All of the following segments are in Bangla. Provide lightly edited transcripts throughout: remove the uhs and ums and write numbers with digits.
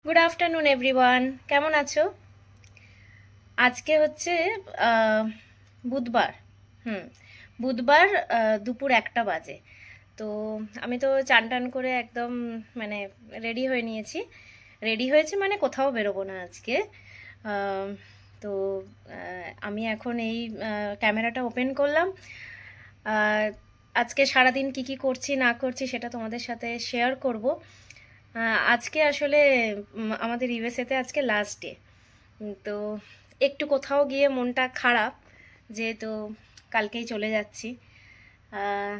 গুড আফটারনুন এভরিওয়ান, কেমন আছো? আজকে হচ্ছে বুধবার। হুম বুধবার দুপুর 1টা বাজে। তো আমি তো চান টান করে একদম মানে রেডি হয়ে নিয়েছি। রেডি হয়েছে মানে কোথাও বেরোবো না আজকে। আহ, তো আমি এখন এই ক্যামেরাটা ওপেন করলাম। আহ, আজকে সারাদিন কি কি করছি না করছি সেটা তোমাদের সাথে শেয়ার করব। আজকে আসলে আমাদের ইউএসএতে আজকে লাস্ট ডে। তো একটু কোথাও গিয়ে মনটা খারাপ, যেহেতু কালকেই চলে যাচ্ছি। আহ,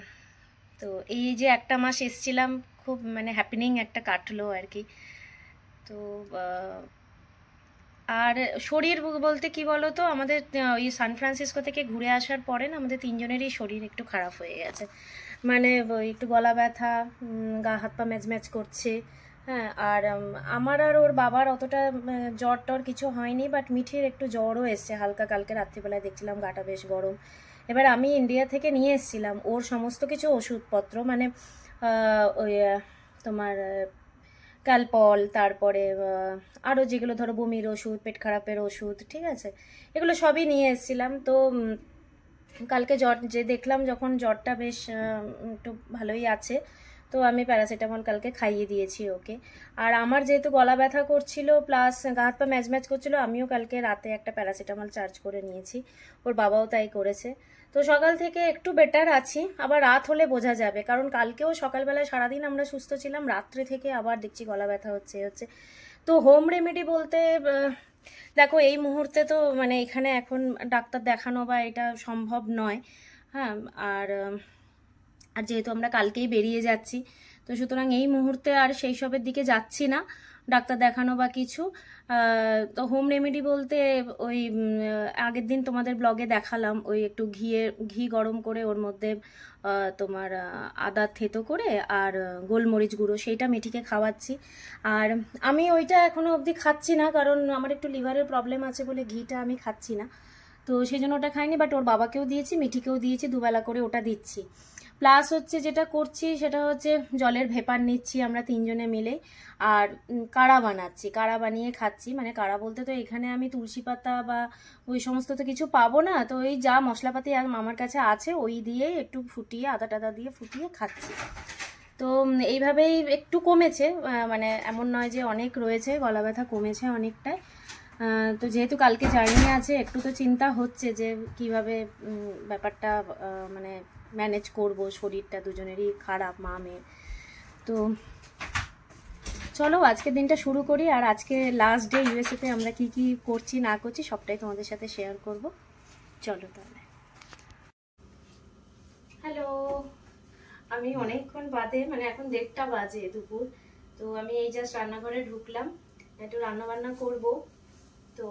তো এই যে একটা মাস এসছিলাম, খুব মানে হ্যাপেনিং একটা কাটলো আর কি। তো আর শরীর বলতে কি বলো তো, আমাদের ওই সান ফ্রান্সিসকো থেকে ঘুরে আসার পরে না আমাদের তিনজনেরই শরীর একটু খারাপ হয়ে গেছে। মানে ওই একটু গলা ব্যথা, গা হাত পা ম্যাজ ম্যাজ করছে। হ্যাঁ, আর আমার আর ওর বাবার অতটা জ্বর টর কিছু হয়নি, বাট মিঠির একটু জ্বরও এসছে হালকা। কালকে রাত্রিবেলায় দেখছিলাম গাটা বেশ গরম। এবার আমি ইন্ডিয়া থেকে নিয়ে এসেছিলাম ওর সমস্ত কিছু ওষুধপত্র, মানে ওই তোমার ক্যালপল, তারপরে আরও যেগুলো ধরো বমির ওষুধ, পেট খারাপের ওষুধ, ঠিক আছে, এগুলো সবই নিয়ে এসেছিলাম। তো কালকে জ্বর যে দেখলাম, যখন জ্বরটা বেশ একটু ভালোই আছে, তো আমি প্যারাসিটামল কালকে খাইয়ে দিয়েছি ওকে। আর আমার যেহেতু গলা ব্যথা করছিল প্লাস গা হাত পা ম্যাজ ম্যাজ করছিল, আমিও কালকে রাতে একটা প্যারাসিটামল চার্জ করে নিয়েছি। ওর বাবাও তাই করেছে। তো সকাল থেকে একটু বেটার আছি, আবার রাত হলে বোঝা যাবে, কারণ কালকেও সকালবেলায় সারাদিন আমরা সুস্থ ছিলাম, রাত্রে থেকে আবার দেখছি গলা ব্যথা হচ্ছে। তো হোম রেমেডি বলতে দেখো এই মুহূর্তে তো মানে এখানে এখন ডাক্তার দেখানো বা এটা সম্ভব নয়। হ্যাঁ, আর আর যেহেতু আমরা কালকেই বেরিয়ে যাচ্ছি, তো সুতরাং এই মুহূর্তে আর সেই সবের দিকে যাচ্ছি না, ডাক্তার দেখানো বা কিছু। তো হোম রেমেডি বলতে ওই আগের দিন তোমাদের ব্লগে দেখালাম, ওই একটু ঘি গরম করে ওর মধ্যে তোমার আদা থেতো করে আর গোলমরিচ গুঁড়ো, সেইটা মিঠিকে খাওয়াচ্ছি। আর আমি ওইটা এখনো অবধি খাচ্ছি না, কারণ আমার একটু লিভারের প্রবলেম আছে বলে ঘিটা আমি খাচ্ছি না। তো সেই জন্য ওটা খাইনি, বাট ওর বাবাকেও দিয়েছি, মিঠিকেও দিয়েছি, দুবেলা করে ওটা দিচ্ছি। প্লাস হচ্ছে যেটা করছি সেটা হচ্ছে জলের ভেপার নিচ্ছি আমরা তিনজনে মিলে। আর কাড়া বানাচ্ছি, কাড়া বানিয়ে খাচ্ছি। মানে কাড়া বলতে তো এখানে আমি তুলসী পাতা বা ওই সমস্ত তো কিছু পাবো না, তো ওই যা মশলাপাতি আমার কাছে আছে ওই দিয়েই একটু ফুটিয়ে আদা টাদা দিয়ে ফুটিয়ে খাচ্ছি। তো এইভাবেই একটু কমেছে, মানে এমন নয় যে অনেক রয়েছে, গলা ব্যথা কমেছে অনেকটাই। তো যেহেতু কালকে জার্নি আছে, একটু তো চিন্তা হচ্ছে যে কিভাবে ব্যাপারটা মানে ম্যানেজ করব, শরীরটা দুজনেরই খারাপ, মা মেয়ে। তো চলো আজকের দিনটা শুরু করি। আর আজকে লাস্ট ডে ইউএসএতে, আমরা কি কি করছি না করছি সবটাই তোমাদের সাথে শেয়ার করব। চলো তাহলে। হ্যালো, আমি অনেকক্ষণ বাদে, মানে এখন 1:30 বাজে দুপুর, তো আমি এই জাস্ট রান্নাঘরে ঢুকলাম, একটু রান্না বান্না করব। তো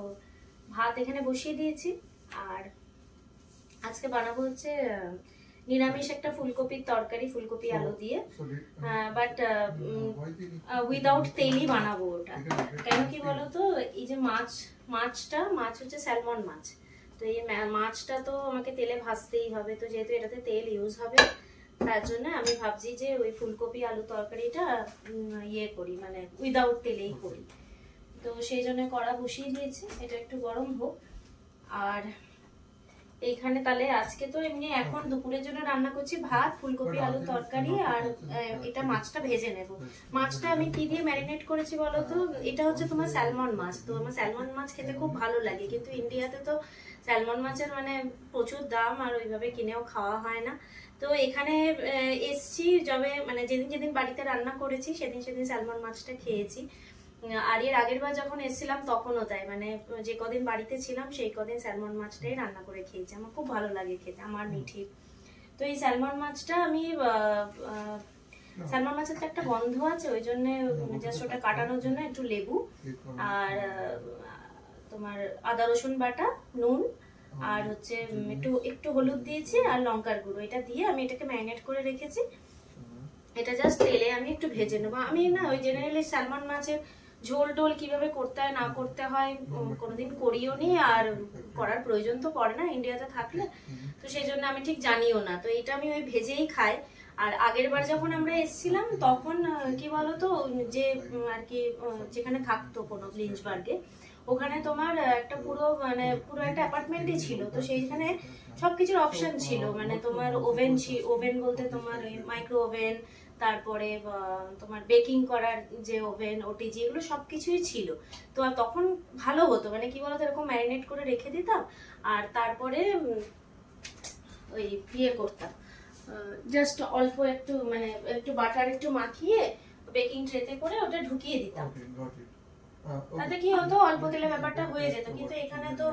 ভাত এখানে বসিয়ে দিয়েছি। আর আজকে বানাবো হচ্ছে নিরামিষ একটা ফুলকপির তরকারি, ফুলকপি আলু দিয়ে, বাট উইদাউট তেলই বানাবো ওটা। কেন কি বলতো, এই যে মাছ হচ্ছে স্যালমন মাছ, তো এই মাছটা তো আমাকে তেলে ভাজতেই হবে, তো যেহেতু এটাতে তেল ইউজ হবে, তার জন্য আমি ভাবছি যে ওই ফুলকপি আলু তরকারিটা ইয়ে করি, মানে উইদাউট তেলেই করি। তো সেই জন্য কড়া বসিয়ে দিয়েছি, এটা একটু গরম হোক। আর এইখানে তাহলে আজকে তো এমনি এখন দুপুরের জন্য রান্না করছি ভাত, ফুলকপি আলু তরকারি, আর এটা মাছটা ভেজে নেব। মাছটা আমি কি দিয়ে ম্যারিনেট করেছি বলো তো, এটা হচ্ছে তোমার স্যালমন মাছ। তো আমার স্যালমন মাছ খেতে খুব ভালো লাগে, কিন্তু ইন্ডিয়াতে তো স্যালমন মাছের মানে প্রচুর দাম, আর ওইভাবে কিনেও খাওয়া হয় না। তো এখানে এসছি যবে, মানে যেদিন যেদিন বাড়িতে রান্না করেছি সেদিন সেদিন স্যালমন মাছটা খেয়েছি। আর এর আগের বার যখন এসেছিলাম তখনও তাই, মানে যে কদিন বাড়িতে ছিলাম সেই কদিন স্যালমন মাছটাই রান্না করে খেয়েছি, আমার খুব ভালো লাগে খেতে, আমার মিঠি। তো এই স্যালমন মাছটা আমি স্যালমন মাছের তো একটা গন্ধ আছে, ওই জন্য জাস্ট ওটা কাটানোর জন্য একটু লেবু আর তোমার আদা রসুন বাটা, নুন, আর হচ্ছে একটু একটু হলুদ দিয়েছি আর লঙ্কার গুঁড়ো, এটা দিয়ে আমি এটাকে ম্যারিনেট করে রেখেছি। এটা জাস্ট তেলে আমি একটু ভেজে নেবো। আমি না ওই জেনারেলি স্যালমন মাছের ঝোল টোল কিভাবে করতে হয় না করতে হয় কোনোদিন করিও নি, আর করার প্রয়োজন তো পড়ে না ইন্ডিয়াতে থাকলে, তো সেই জন্য আমি ঠিক জানিও না। তো এটা আমি ওই ভেজেই খাই। আর আগের বার যখন আমরা এসেছিলাম তখন কি বলতো, যে আর কি যেখানে থাকতো কোনো লিঞ্চবার্গে, ওখানে তোমার একটা পুরো মানে পুরো একটা অ্যাপার্টমেন্টই ছিল। তো সেইখানে সবকিছুর অপশন ছিল, মানে তোমার ওভেন বলতে তোমার মাইক্রো ওভেন, তারপরে তোমার বেকিং করার যে ওভেন, ওটিজি, এগুলো সবকিছুই ছিল। তো তখন ভালো হতো, মানে কি বলতো, এরকম ম্যারিনেট করে রেখে দিতাম আর তারপরে ওই ইয়ে করতাম, জাস্ট অল্প একটু মানে একটু বাটার একটু মাখিয়ে বেকিং ট্রেতে করে ওটা ঢুকিয়ে দিতাম। তাতে কি হতো, অল্প তেলে ব্যাপারটা হয়ে যেত। কিন্তু এখানে তো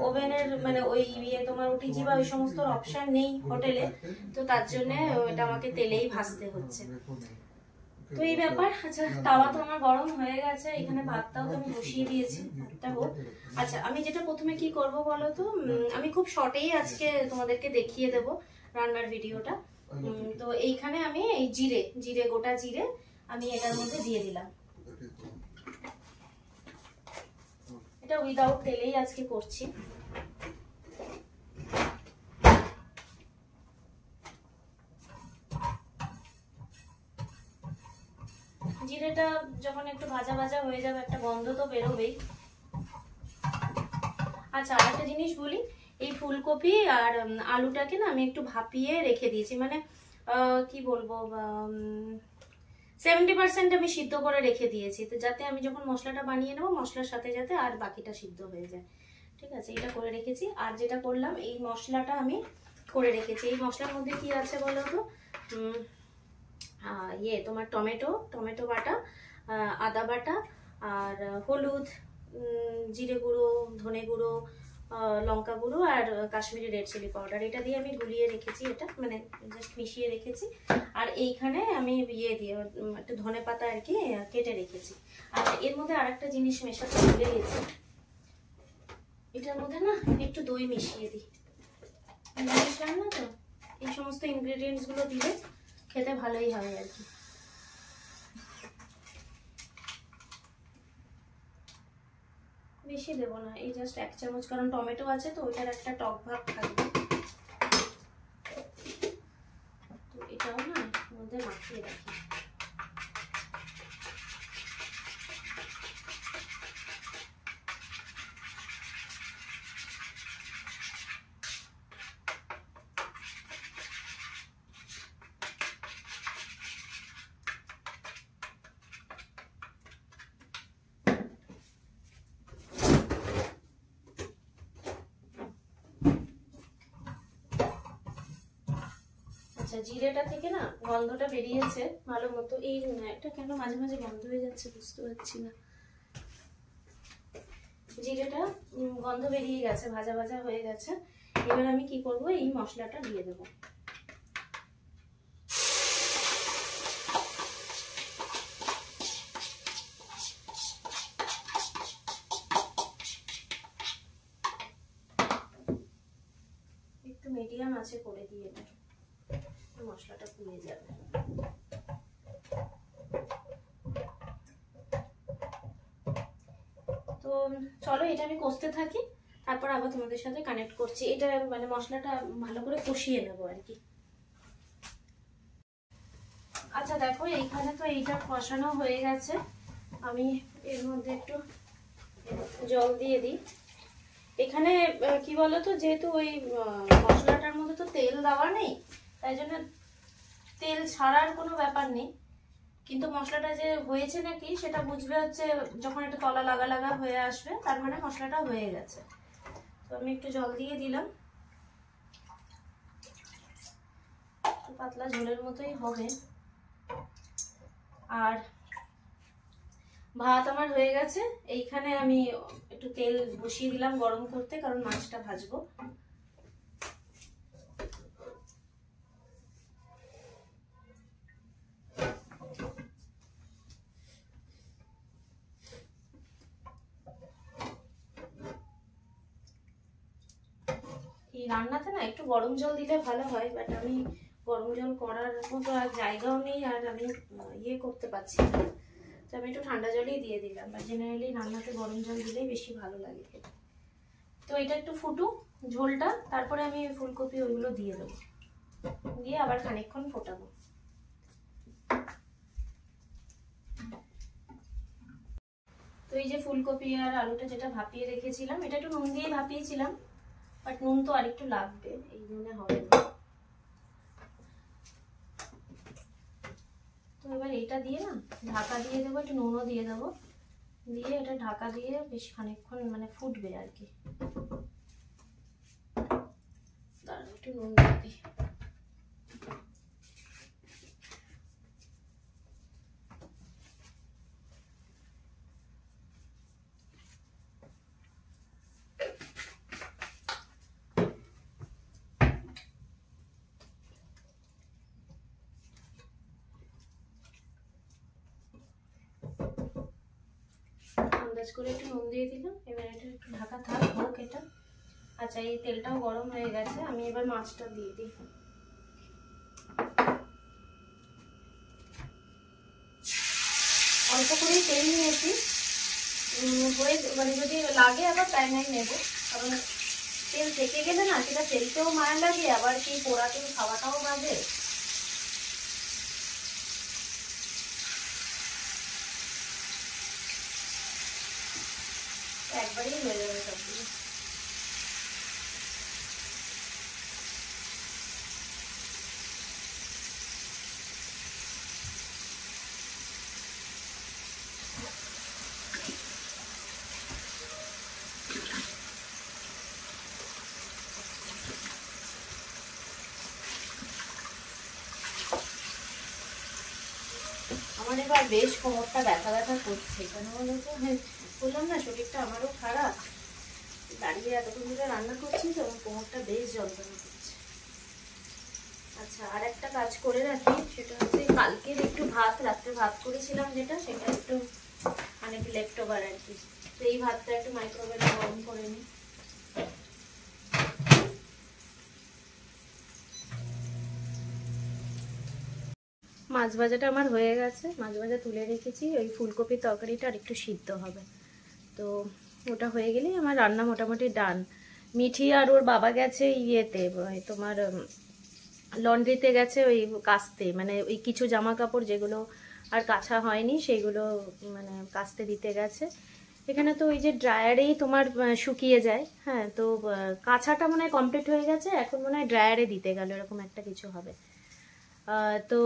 ওভেনের মানে ওই ইয়ে তোমার ওটিজি বা ওই সমস্ত অপশন নেই হোটেলে, তো তার জন্য এটা আমাকে তেলেই ভাজতে হচ্ছে। তো এই ব্যাপার। আচ্ছা, তাওয়া তো আমার গরম হয়ে গেছে, এখানে ভাতটাও তো আমি বসিয়ে দিয়েছি, ভাতটা হোক। আচ্ছা, আমি যেটা প্রথমে কি করব বলো তো, আমি খুব শর্টেই আজকে তোমাদেরকে দেখিয়ে দেব রান্নার ভিডিওটা। তো এইখানে আমি এই জিরে গোটা জিরে আমি এটার মধ্যে দিয়ে দিলাম। এটা উইদাউট তেলেই আজকে করছি। জিরেটা যখন একটু ভাজা ভাজা হয়ে যাবে, একটা গন্ধ তো বেরোবেই। আচ্ছা, আরেকটা জিনিস বলি, এই ফুলকপি আর আলুটাকে না আমি একটু ভাপিয়ে রেখে দিয়েছি, মানে কি বলবো, 70% আমি সিদ্ধ করে রেখে দিয়েছি, তো যাতে আমি যখন মশলাটা বানিয়ে নেবো মশলার সাথে যাতে আর বাকিটা সিদ্ধ হয়ে যায়। ঠিক আছে, এটা করে রেখেছি। আর যেটা করলাম, এই মশলাটা আমি করে রেখেছি। এই মশলার মধ্যে কি আছে বলো তো, তোমার টমেটো বাটা, আদা বাটা, আর হলুদ, জিরে গুঁড়ো, ধনে গুঁড়ো, লঙ্কা গুঁড়ো আর কাশ্মীরি রেড চিলি পাউডার, এটা দিয়ে আমি গুলিয়ে রেখেছি, এটা মানে জাস্ট মিশিয়ে রেখেছি। আর এইখানে আমি দিয়ে একটু ধনে পাতা আর কি কেটে রেখেছি। আর এর মধ্যে আরেকটা জিনিস মেশাতে ভুলে গেছি, এটার মধ্যে না একটু দই মিশিয়ে দিই। মিশলাম না তো, এই সমস্ত ইনগ্রেডিয়েন্টস গুলো দিলে খেতে ভালোই হয় আর কি। বেশি দেবো না, এই জাস্ট 1 চামচ, কারণ টমেটো আছে তো ওইটার একটা টক ভাব থাকবে। তো এটাও না মধ্যে মাখিয়ে রাখি। জিরেটা থেকে না গন্ধটা বেরিয়েছে ভালো মতো। এই এটা কেন মাঝে মাঝে বন্ধ হয়ে যাচ্ছে বুঝতে পারছি না। জিরেটা গন্ধ বেরিয়ে গেছে, ভাজা ভাজা হয়ে গেছে। এবার আমি কি করব, এই মশলাটা দিয়ে দেব। একটু মিডিয়াম আছে করে দিয়ে দেব, মশলাটা পুড়ে যাবে। তো চলো এটা আমি কষতে থাকি, তারপর আবার তোমাদের সাথে কানেক্ট করছি। এটা মানে মশলাটা ভালো করে কষিয়ে নেব আর কি। আচ্ছা দেখো, এইখানে তো এইটা কষানো হয়ে গেছে, আমি এর মধ্যে একটু জল দিয়ে দিই। এখানে কি বলতো, যেহেতু ওই মশলাটার মধ্যে তো তেল দেওয়া নেই, তাই জন্য তেল ছাড়ার কোনো ব্যাপার নেই। কিন্তু মশলাটা যে হয়েছে নাকি সেটা বুঝবে হচ্ছে যখন একটু তলা লাগা লাগা হয়ে আসবে, তার মানে মশলাটা হয়ে গেছে। তো আমি একটু জল দিয়ে দিলাম, পাতলা ঝোলের মতোই হবে। আর ভাত আমার হয়ে গেছে, এইখানে আমি একটু তেল বসিয়ে দিলাম গরম করতে, কারণ মাছটা ভাজবো। এই রান্নাতে না একটু গরম জল দিলে ভালো হয়, বাট আমি গরম জল করার মতো আর জায়গাও নেই, আর আমি ইয়ে করতে পারছি না, তো আমি একটু ঠান্ডা জলই দিয়ে দিলাম। আর জেনারেলি রান্নাতে গরম জল দিলেই বেশি ভালো লাগে খেতে। তো এটা একটু ফুটুক ঝোলটা, তারপরে আমি ফুলকপি ওইগুলো দিয়ে দেবো, দিয়ে আবার খানিকক্ষণ ফোটাবো। এই যে ফুলকপি আর আলুটা যেটা ভাপিয়ে রেখেছিলাম, এটা একটু নুন দিয়ে ভাপিয়েছিলাম, বাট নুন তো আরেকটু লাগবে, এই নুনে হবে না। তো এবার এটা দিয়ে না ঢাকা দিয়ে দেবো, একটু নুনও দিয়ে দেবো, দিয়ে এটা ঢাকা দিয়ে বেশ খানিকক্ষণ মানে ফুটবে আর কি। দাঁড়ান একটু নুন দিয়ে দিই। আন্দাজ করে একটু নুন দিয়ে দিলাম। এবার এটা একটু ঢাকা থাক, হোক এটা। আচ্ছা, এই তেলটাও গরম হয়ে গেছে, আমি এবার মাছটা দিয়ে দিই। অল্প করেই তেল নিয়েছি, হয়ে মানে যদি লাগে আবার টাইমাই নেব, কারণ তেল থেকে গেলে না সেটা তেলতেও মায়া লাগে, আবার কি পোড়া তেল খাওয়াটাও বাজে। একবারেই হয়ে যাবে সবগুলো। আমার এবার বেশ কোমরটা ব্যথা ব্যথা করছে, কেন বলতো? বললাম না শরীরটা আমারও খারাপ, দাঁড়িয়ে এতক্ষণ ধরে রান্না করছি তো আমার কোমরটা বেশ যন্ত্রণা করছে। আচ্ছা, আর একটা কাজ করে রাখি, সেটা হচ্ছে কালকের একটু ভাত, রাত্রে ভাত করেছিলাম যেটা, সেটা একটু মানে লেফট ওভার আর কি। তো এই ভাতটা একটু মাইক্রোওয়েভে গরম করে নিই। মাছ ভাজাটা আমার হয়ে গেছে, মাছ ভাজা তুলে রেখেছি। ওই ফুলকপির তরকারিটা আর একটু সিদ্ধ হবে, তো ওটা হয়ে গেলেই আমার রান্না মোটামুটি ডান। মিঠি আর ওর বাবা গেছে ইয়েতে, তোমার লন্ড্রিতে গেছে, ওই কাচতে, মানে ওই কিছু জামা কাপড় যেগুলো আর কাছা হয়নি সেইগুলো মানে কাচতে দিতে গেছে। এখানে তো ওই যে ড্রায়ারেই তোমার শুকিয়ে যায়। হ্যাঁ, তো কাছাটা মনে হয় কমপ্লিট হয়ে গেছে, এখন মনে হয় ড্রায়ারে দিতে গেল, এরকম একটা কিছু হবে। তো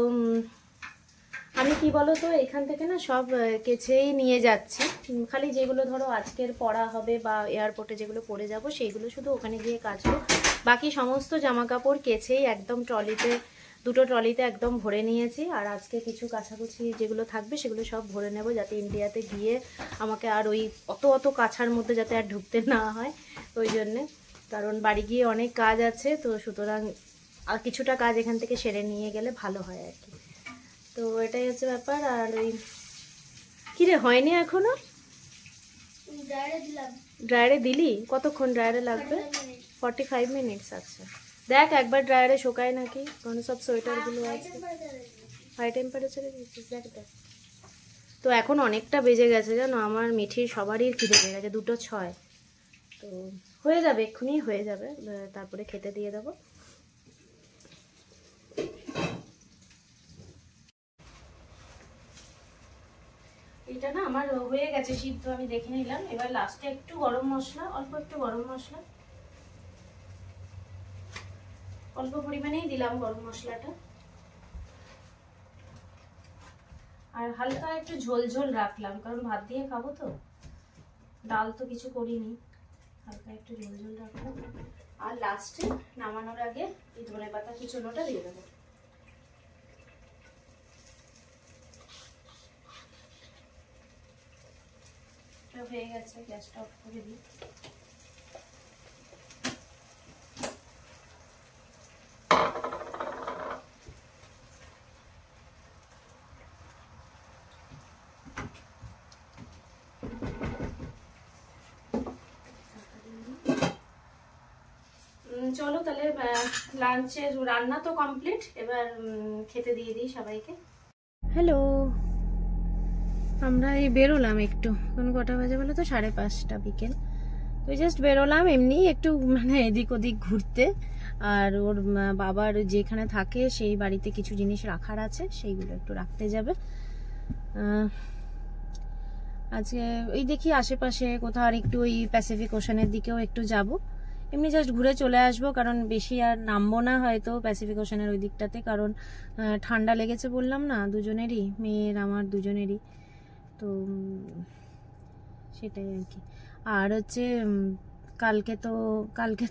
আমি কি বলো তো, এখান থেকে না সব কেচেই নিয়ে যাচ্ছি, খালি যেগুলো ধরো আজকের পরা হবে বা এয়ারপোর্টে যেগুলো পরে যাব সেইগুলো শুধু ওখানে গিয়ে কাচবো। বাকি সমস্ত জামা কাপড় কেচেই একদম ট্রলিতে, দুটো ট্রলিতে একদম ভরে নিয়েছি। আর আজকে কিছু কাছাকুচি যেগুলো থাকবে সেগুলো সব ভরে নেব, যাতে ইন্ডিয়াতে গিয়ে আমাকে আর ওই অত কাছার মধ্যে যাতে আর ঢুকতে না হয়, ওই জন্যে। কারণ বাড়ি গিয়ে অনেক কাজ আছে, তো সুতরাং আর কিছুটা কাজ এখান থেকে সেরে নিয়ে গেলে ভালো হয় আর কি। তো এটাই হচ্ছে ব্যাপার। আর ওই কিরে হয়নি এখনো? ড্রায়ারে দিলি? কতক্ষণ ড্রায়ারে লাগবে? 45 মিনিটস। আচ্ছা, দেখ একবার ড্রায়ারে শোকায় নাকি, কারণ সব সোয়েটারগুলো আছে। হাই টেম্পারেচারে দিচ্ছিস? দেখ দেখ। তো এখন অনেকটা বেজে গেছে জানো, আমার মিঠির সবারই খিদে পেয়ে গেছে, 2:06। তো হয়ে যাবে, এক্ষুনি হয়ে যাবে, তারপরে খেতে দিয়ে দেবো। এটা না আমার হয়ে গেছে সিদ্ধ, আমি দেখে নিলাম। এবার লাস্টে একটু গরম মশলা, অল্প একটু গরম মশলা, অল্প পরিমাণেই দিলাম গরম মশলাটা। আর হালকা একটু ঝোল ঝোল রাখলাম, কারণ ভাত দিয়ে খাবো তো, ডাল তো কিছু করিনি, হালকা একটু ঝোল ঝোল রাখলাম। আর লাস্টে নামানোর আগে এই ধনেপাতা কুচোনোটা দিয়ে দেবো। হয়ে গেছে, গ্যাসটা অফ করে দিই। চলো তাহলে, লাঞ্চের রান্না তো কমপ্লিট, এবার খেতে দিয়ে দিই সবাইকে। হ্যালো, আমরা এই বেরোলাম একটু, কোন কটা বাজে বলো তো? 5:30 বিকেল। তো জাস্ট বেরোলাম এমনি একটু, মানে এদিক ওদিক ঘুরতে। আর ওর বাবার যেখানে থাকে সেই বাড়িতে কিছু জিনিস রাখার আছে, সেইগুলো একটু রাখতে যাবে। আজকে ওই দেখি আশেপাশে কোথাও আর একটু ওই প্যাসিফিক ওশানের দিকেও একটু যাব, এমনি জাস্ট ঘুরে চলে আসবো, কারণ বেশি আর নামবো না হয়তো প্যাসিফিক ওশানের ওই দিকটাতে, কারণ ঠান্ডা লেগেছে বললাম না, দুজনেরই, মেয়ের আমার দুজনেরই। তো সেটাই আর কি। আর হচ্ছে কালকে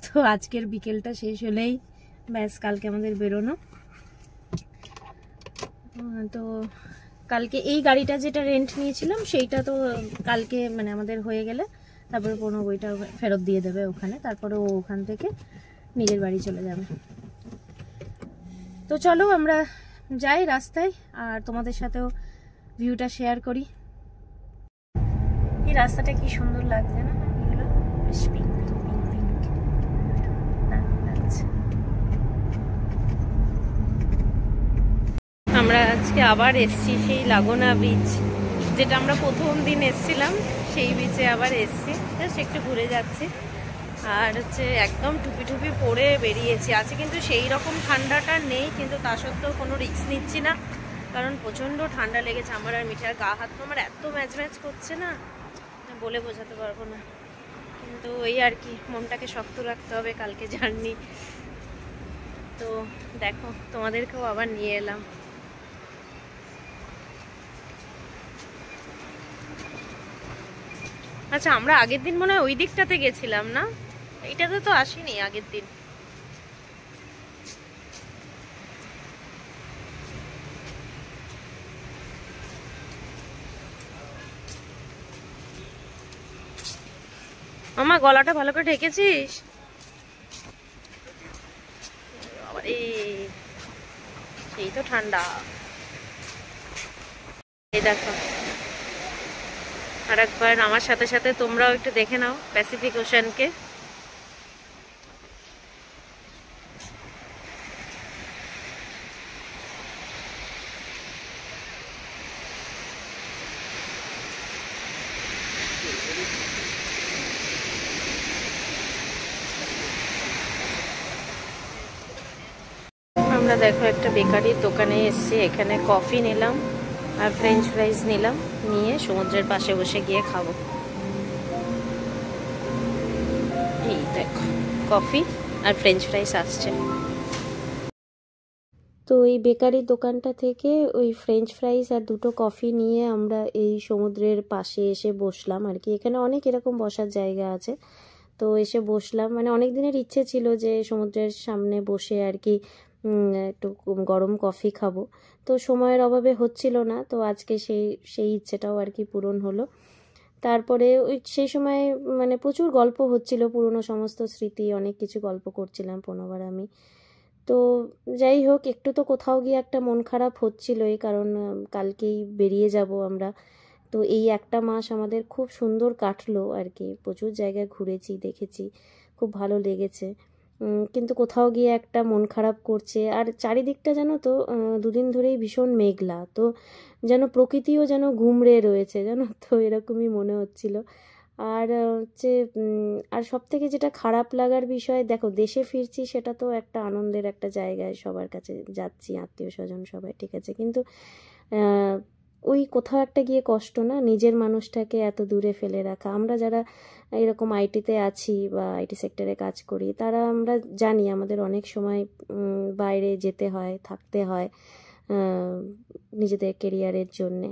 তো আজকের বিকেলটা শেষ হলেই ব্যাস কালকে আমাদের বেরোনো। তো কালকে এই গাড়িটা যেটা রেন্ট নিয়েছিলাম সেইটা তো কালকে মানে আমাদের হয়ে গেলে তারপরে কোনো বইটা ফেরত দিয়ে দেবে ওখানে, তারপরে ও ওখান থেকে নিজের বাড়ি চলে যাবে। তো চলো আমরা যাই রাস্তায়, আর তোমাদের সাথেও ভিউটা শেয়ার করি। এই রাস্তাটা কি সুন্দর লাগছে না, এগুলো বেশ পিঙ্ক পিঙ্ক পিঙ্ক পিঙ্ক দারুণ লাগছে। আমরা আজকে আবার এসছি সেই লাগোনা বিচ, যেটা আমরা প্রথম দিন এসছিলাম সেই বিচে আবার এসছি, জাস্ট একটু ঘুরে যাচ্ছি। আর হচ্ছে একদম টুপি টুপি পরে বেরিয়েছি। আছে কিন্তু সেই রকম ঠান্ডাটা নেই, কিন্তু তা সত্ত্বেও কোনো রিস্ক নিচ্ছি না, কারণ প্রচণ্ড ঠান্ডা লেগেছে আমার আর মিঠার। গা হাত পা আমার এত ম্যাচ ম্যাচ করছে না, বলে বোঝাতে পারবো না। কিন্তু ওই আর কি, মনটাকে শক্ত রাখতে হবে, কালকে জার্নি। তো দেখো তোমাদেরকেও আবার নিয়ে এলাম। আচ্ছা, আমরা আগের দিন মনে হয় ওই দিকটাতে গেছিলাম না, এইটাতে তো আসিনি আগের দিন। মামা গলাটা ভালো করে ঢেকেছিস? সেই তো ঠান্ডা। এই দেখো, আর একবার আমার সাথে সাথে তোমরাও একটু দেখে নাও প্যাসিফিক ওশানকে। আমরা দেখো একটা বেকারির দোকানে এসেছি, এখানে কফি নিলাম আর ফ্রেঞ্চ ফ্রাইজ নিলাম, নিয়ে সমুদ্রের পাশে বসে গিয়ে খাবো। এই দেখো কফি আর ফ্রেঞ্চ ফ্রাইজ আসছে। তো এই বেকারির দোকানটা থেকে ওই ফ্রেঞ্চ ফ্রাইজ আর দুটো কফি নিয়ে আমরা এই সমুদ্রের পাশে এসে বসলাম আর কি। এখানে অনেক এরকম বসার জায়গা আছে, তো এসে বসলাম। মানে অনেক দিনের ইচ্ছে ছিল যে সমুদ্রের সামনে বসে আর কি একটু গরম কফি খাবো, তো সময়ের অভাবে হচ্ছিল না। তো আজকে সেই ইচ্ছেটাও আর কি পূরণ হলো। তারপরে ওই সেই সময় মানে প্রচুর গল্প হচ্ছিল, পুরনো সমস্ত স্মৃতি, অনেক কিছু গল্প করছিলাম পুনবার আমি। তো যাই হোক, একটু তো কোথাও গিয়ে একটা মন খারাপ হচ্ছিলই, কারণ কালকেই বেরিয়ে যাব আমরা। তো এই একটা মাস আমাদের খুব সুন্দর কাটলো আর কি, প্রচুর জায়গায় ঘুরেছি, দেখেছি, খুব ভালো লেগেছে। কিন্তু কোথাও গিয়ে একটা মন খারাপ করছে। আর চারিদিকটা জানো তো দুদিন ধরেই ভীষণ মেঘলা, তো যেন প্রকৃতিও যেন ঘুমড়ে রয়েছে, জানো তো এরকমই মনে হচ্ছিল। আর হচ্ছে আর সব থেকে যেটা খারাপ লাগার বিষয়, দেখো দেশে ফিরছি সেটা তো একটা আনন্দের একটা জায়গায়, সবার কাছে যাচ্ছি, আত্মীয় স্বজন সবাই ঠিক আছে, কিন্তু ওই কোথাও একটা গিয়ে কষ্ট না, নিজের মানুষটাকে এত দূরে ফেলে রাখা। আমরা যারা এরকম আইটিতে আছি বা আইটি সেক্টরে কাজ করি, তারা আমরা জানি আমাদের অনেক সময় বাইরে যেতে হয়, থাকতে হয় নিজেদের কেরিয়ারের জন্যে।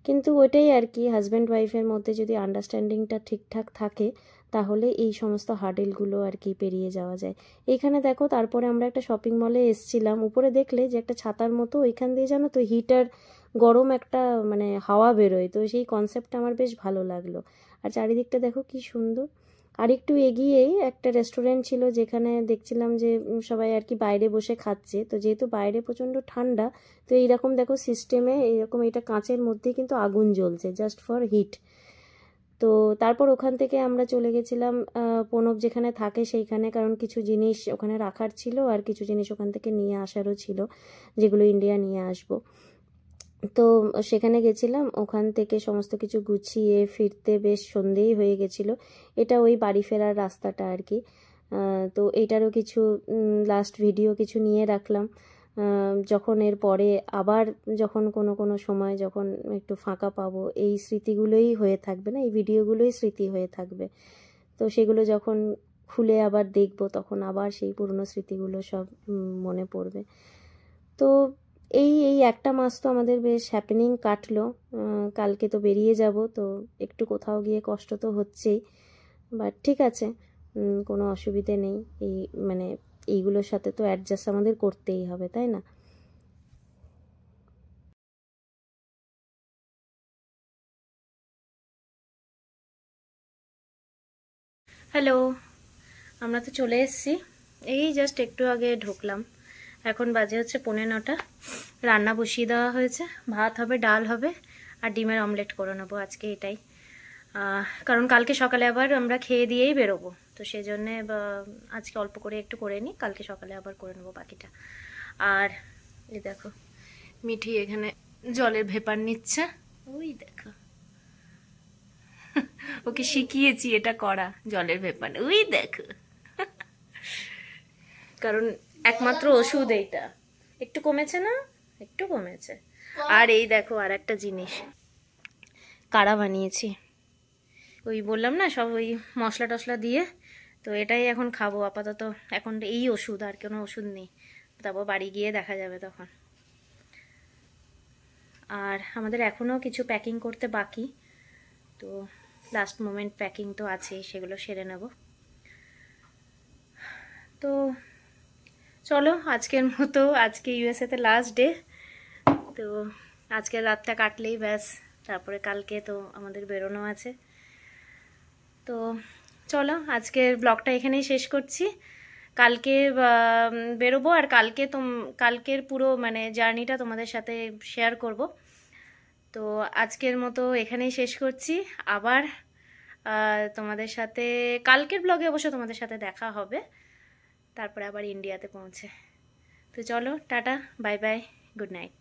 কিন্তু ওইটাই আর কি, হাজব্যান্ড ওয়াইফের মধ্যে যদি আন্ডারস্ট্যান্ডিংটা ঠিকঠাক থাকে তাহলে এই সমস্ত হার্ডেলগুলো আর কি পেরিয়ে যাওয়া যায়। এইখানে দেখো, তারপরে আমরা একটা শপিং মলে এসছিলাম, উপরে দেখলে যে একটা ছাতার মতো, ওইখান দিয়ে জানো তো হিটার, গরম একটা মানে হাওয়া বেরোয়, তো সেই কনসেপ্টটা আমার বেশ ভালো লাগলো। আর চারিদিকটা দেখো কি সুন্দর। আর একটু এগিয়েই একটা রেস্টুরেন্ট ছিল, যেখানে দেখছিলাম যে সবাই আর কি বাইরে বসে খাচ্ছে। তো যেহেতু বাইরে প্রচণ্ড ঠান্ডা, তো এইরকম দেখো সিস্টেমে এইরকম, এটা কাঁচের মধ্যেই কিন্তু আগুন জ্বলছে জাস্ট ফর হিট। তো তারপর ওখান থেকে আমরা চলে গেছিলাম প্রণব যেখানে থাকে সেইখানে, কারণ কিছু জিনিস ওখানে রাখার ছিল আর কিছু জিনিস ওখান থেকে নিয়ে আসারও ছিল, যেগুলো ইন্ডিয়া নিয়ে আসবো। তো সেখানে গেছিলাম, ওখান থেকে সমস্ত কিছু গুছিয়ে ফিরতে বেশ সন্ধেই হয়ে গেছিলো। এটা ওই বাড়ি ফেরার রাস্তাটা আর কি। তো এইটারও কিছু লাস্ট ভিডিও কিছু নিয়ে রাখলাম। যখন এর পরে আবার যখন কোনো সময় যখন একটু ফাঁকা পাবো, এই স্মৃতিগুলোই হয়ে থাকবে না, এই ভিডিওগুলোই স্মৃতি হয়ে থাকবে। তো সেগুলো যখন খুলে আবার দেখবো তখন আবার সেই পুরনো স্মৃতিগুলো সব মনে পড়বে। তো এই একটা মাস তো আমাদের বেশ হ্যাপেনিং কাটলো। কালকে তো বেরিয়ে যাব, তো একটু কোথাও গিয়ে কষ্ট তো হচ্ছেই, বাট ঠিক আছে, কোনো অসুবিধে নেই। এই মানে এইগুলোর সাথে তো অ্যাডজাস্ট আমাদের করতেই হবে, তাই না? হ্যালো, আমরা তো চলে এসেছি, এই জাস্ট একটু আগে ঢুকলাম। এখন বাজে হচ্ছে 9:45। রান্না বসিয়ে দেওয়া হয়েছে, ভাত হবে, ডাল হবে, আর ডিমের অমলেট করে নেবো আজকে, এটাই। কারণ কালকে সকালে আবার আমরা খেয়ে দিয়েই বেরোবো, তো সেই জন্যে আজকে অল্প করে একটু করে নিই, কালকে সকালে আবার করে নেবো বাকিটা। আর এই দেখো মিঠি এখানে জলের ভেপার নিচ্ছে, ওই দেখো ওকে শিখিয়েছি এটা করা, জলের ভেপার, ওই দেখো। কারণ একমাত্র ওষুধ এইটা। একটু কমেছে না? একটু কমেছে। আর এই দেখো আর একটা জিনিস কাড়া বানিয়েছি, ওই বললাম না সব ওই মশলা টশলা দিয়ে, তো এটাই এখন খাবো আপাতত। এখন এই ওষুধ, আর কোনো ওষুধ নেই, তারপর বাড়ি গিয়ে দেখা যাবে তখন। আর আমাদের এখনো কিছু প্যাকিং করতে বাকি, তো লাস্ট মোমেন্ট প্যাকিং তো আছেই, সেগুলো সেরে নেব। তো চলো আজকের মতো, আজকে ইউএসএতে লাস্ট ডে, তো আজকের রাতটা কাটলেই ব্যাস, তারপরে কালকে তো আমাদের বেরোনো আছে। তো চলো আজকের ব্লগটা এখানেই শেষ করছি। কালকে বেরোবো, আর কালকের পুরো মানে জার্নিটা তোমাদের সাথে শেয়ার করব। তো আজকের মতো এখানেই শেষ করছি। আবার তোমাদের সাথে কালকের ব্লগে অবশ্য তোমাদের সাথে দেখা হবে, তারপরে আবার ইন্ডিয়াতে পৌঁছে। তো চলো tata, bye bye, good night.